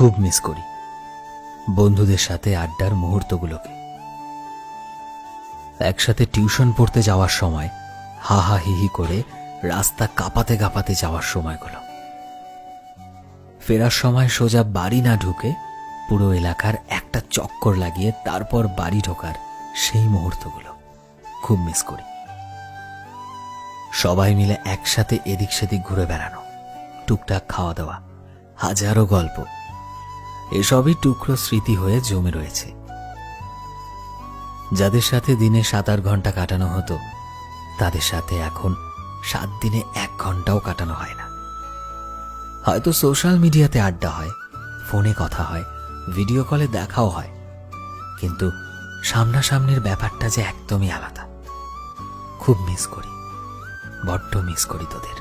খুব মিস করি বন্ধুদের সাথে আড্ডার মুহূর্তগুলোকে। একসাথে টিউশন পড়তে যাওয়ার সময় হা হা হি হি করে রাস্তা কাঁপাতে কাঁপাতে যাওয়ার সময়গুলো। ফেরার সময় সোজা বাড়ি না ঢুকে পুরো এলাকার একটা চক্কর লাগিয়ে তারপর বাড়ি ঢোকার সেই মুহূর্তগুলো খুব মিস করি। সবাই মিলে একসাথে এদিক সেদিক ঘুরে বেড়ানো, টুকটাক খাওয়া দাওয়া, হাজারো গল্প, এসবই টুকরো স্মৃতি হয়ে জমে রয়েছে। যাদের সাথে দিনে 7-8 ঘন্টা কাটানো হতো তাদের সাথে এখন 7 দিনে 1 ঘন্টাও কাটানো হয় না। হয়তো সোশ্যাল মিডিয়াতে আড্ডা হয়, ফোনে কথা হয়, ভিডিও কলে দেখাও হয়, কিন্তু সামনাসামনির ব্যাপারটা যে একদমই আলাদা। খুব মিস করি, বড্ড মিস করি তোদের।